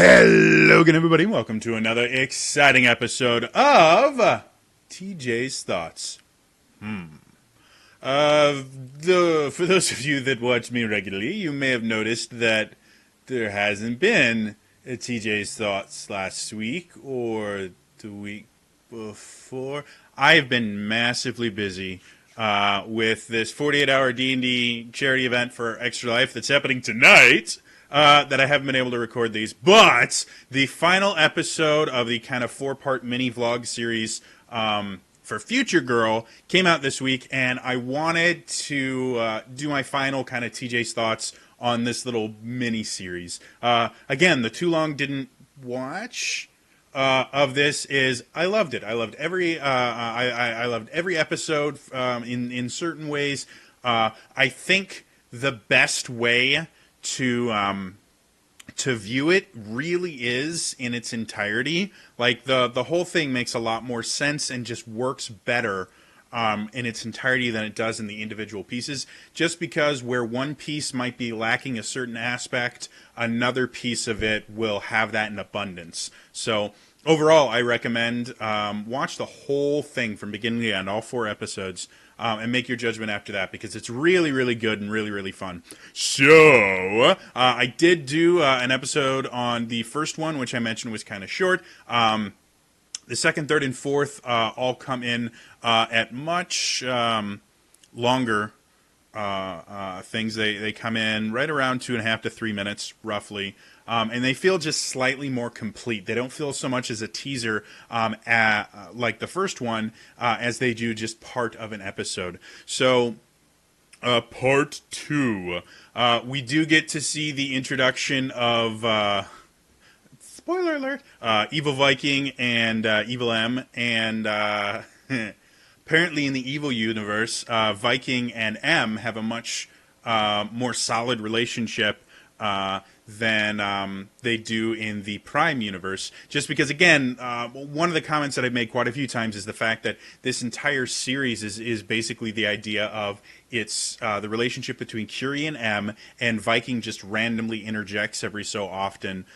Hello again, everybody. Welcome to another exciting episode of TJ's Thoughts. For those of you that watch me regularly, you may have noticed that there hasn't been a TJ's Thoughts last week or the week before. I have been massively busy with this 48-hour D&D charity event for Extra Life that's happening tonight. That I haven't been able to record these, but the final episode of the kind of 4-part mini vlog series for Future Girl came out this week, and I wanted to do my final kind of TJ's thoughts on this little mini series. Again, the too long didn't watch of this is I loved it. I loved every I loved every episode in certain ways. I think the best way to view it really is in its entirety. Like the whole thing makes a lot more sense and just works better in its entirety than it does in the individual pieces. Just because where one piece might be lacking a certain aspect, another piece of it will have that in abundance. So overall, I recommend watch the whole thing from beginning to end, all 4 episodes. And make your judgment after that, because it's really, really good and really, really fun. So, I did do an episode on the first one, which I mentioned was kind of short. The second, third, and fourth all come in at much longer things. They come in right around 2.5 to 3 minutes, roughly. And they feel just slightly more complete. They don't feel so much as a teaser like the first one as they do just part of an episode. So, part 2. We do get to see the introduction of, spoiler alert, Evil Viking and Evil M. And apparently in the Evil universe, Viking and M have a much more solid relationship than they do in the Prime universe. Just because, again, one of the comments that I've made quite a few times is the fact that this entire series is basically the idea of it's the relationship between Curie and M, and Viking just randomly interjects every so often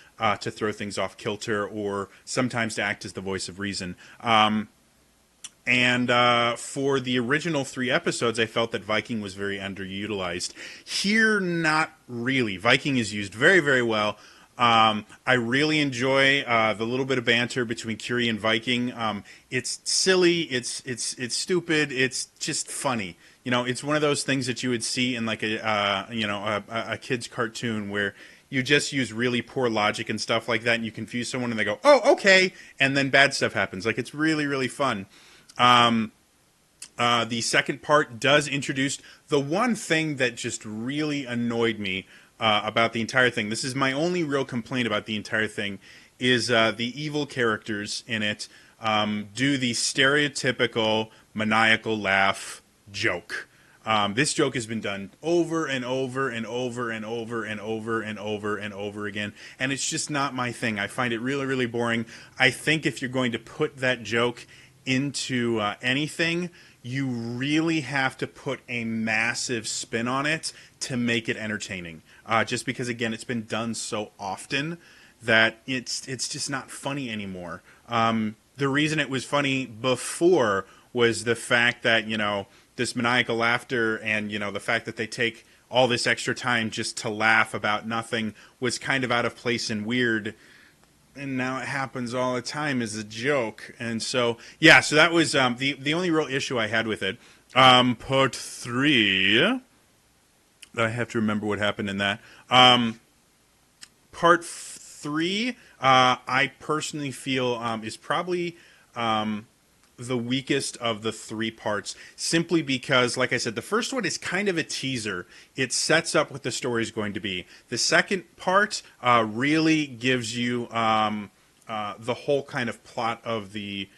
to throw things off kilter or sometimes to act as the voice of reason. And for the original 3 episodes, I felt that Viking was very underutilized. Here, not really. Viking is used very, very well. I really enjoy the little bit of banter between Curie and Viking. It's silly. It's stupid. It's just funny. You know, it's one of those things that you would see in like a kid's cartoon where you just use really poor logic and stuff like that, and you confuse someone, and they go, "Oh, okay," and then bad stuff happens. Like, it's really, really fun. The second part does introduce the one thing that just really annoyed me about the entire thing. This is my only real complaint about the entire thing, is the evil characters in it do the stereotypical maniacal laugh joke. This joke has been done over and over and over and over and over and over and over again, and it's just not my thing. I find it really, really boring. I think if you're going to put that joke into anything, you really have to put a massive spin on it to make it entertaining. Just because, again, it's been done so often that it's just not funny anymore. The reason it was funny before was the fact that, you know, this maniacal laughter and, you know, the fact that they take all this extra time just to laugh about nothing was kind of out of place and weird. And now it happens all the time as a joke. And so, yeah, so that was the only real issue I had with it. Part 3, I have to remember what happened in that. Part 3, I personally feel is probably the weakest of the 3 parts, simply because, like I said, the first one is kind of a teaser. It sets up what the story is going to be. The second part really gives you the whole kind of plot of the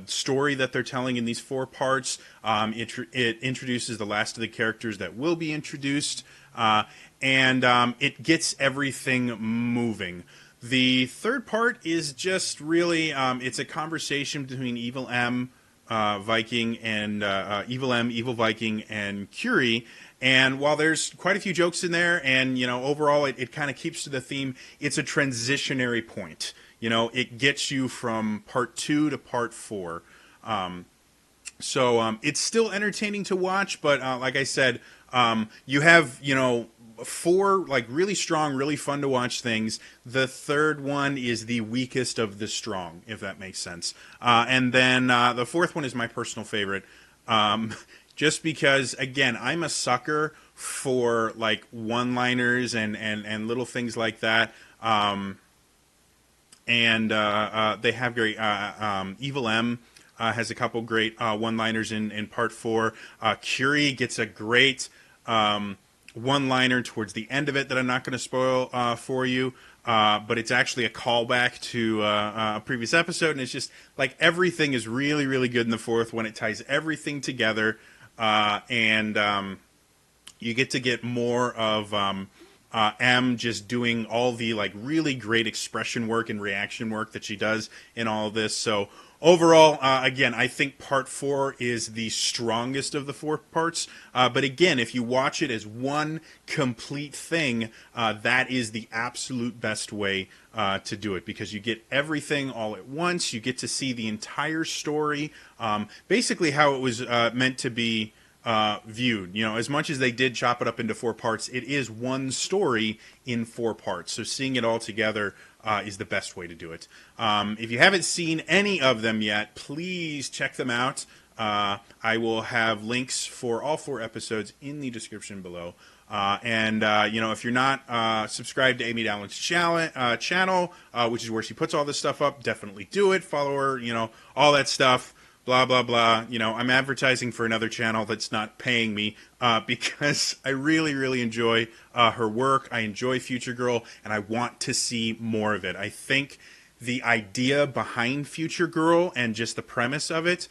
story that they're telling in these 4 parts. It introduces the last of the characters that will be introduced, and it gets everything moving. The third part is just really, it's a conversation between Evil M, Viking, and Evil M, Evil Viking, and Curie, And while there's quite a few jokes in there, and overall it kind of keeps to the theme, it's a transitionary point. It gets you from part 2 to part 4. So it's still entertaining to watch, but like I said, you have 4 like really strong, really fun to watch things. The third one is the weakest of the strong, if that makes sense. And then the fourth one is my personal favorite, just because again I'm a sucker for like one-liners and little things like that. And they have great Evil M. Has a couple great one-liners in part 4. Curie gets a great one-liner towards the end of it that I'm not going to spoil for you, but it's actually a callback to a previous episode, and it's just like everything is really, really good in the fourth one. It ties everything together, and you get more of M just doing all the like really great expression work and reaction work that she does in all of this. So overall, again, I think part 4 is the strongest of the 4 parts. But again, if you watch it as one complete thing, that is the absolute best way to do it, because you get everything all at once. You get to see the entire story, basically how it was meant to be viewed. As much as they did chop it up into 4 parts, it is one story in 4 parts. So seeing it all together is the best way to do it. If you haven't seen any of them yet, please check them out. I will have links for all 4 episodes in the description below. And if you're not subscribed to Amy Dowling's channel, which is where she puts all this stuff up, definitely do it. Follow her, all that stuff. Blah, blah, blah. I'm advertising for another channel that's not paying me because I really, really enjoy her work. I enjoy Future Girl, and I want to see more of it. I think the idea behind Future Girl and just the premise of it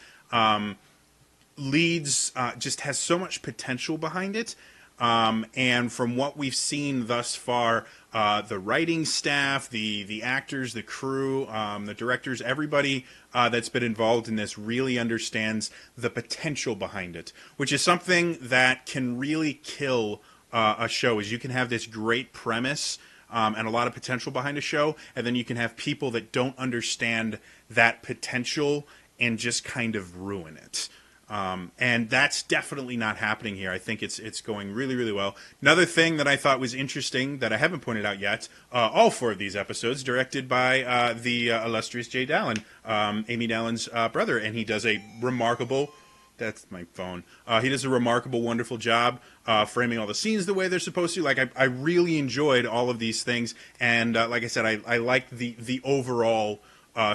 just has so much potential behind it. And from what we've seen thus far, the writing staff, the actors, the crew, the directors, everybody that's been involved in this really understands the potential behind it, which is something that can really kill a show. Is you can have this great premise and a lot of potential behind a show, and then you can have people that don't understand that potential and just kind of ruin it. And that's definitely not happening here. I think it's going really, really well. Another thing that I thought was interesting that I haven't pointed out yet, all 4 of these episodes directed by the illustrious Jay Dallin, Amy Dallon's brother, and he does a remarkable... That's my phone. He does a remarkable, wonderful job framing all the scenes the way they're supposed to. Like, I really enjoyed all of these things, and like I said, I liked the overall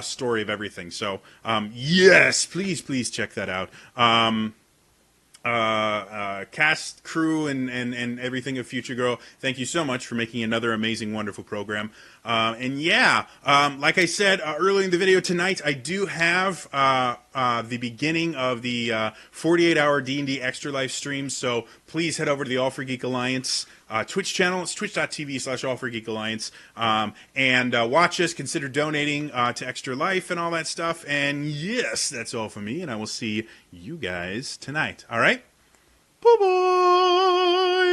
story of everything. So, yes, please check that out. Cast, crew, and everything of Future Girl, thank you so much for making another amazing, wonderful program. And yeah, like I said earlier in the video tonight, I do have the beginning of the 48-hour D&D Extra Life stream, so please head over to the All for Geek Alliance Twitch channel. It's twitch.tv/All4Geek and watch us, consider donating to Extra Life and all that stuff. And yes, that's all for me, and I will see you guys tonight. All right? Bye-bye!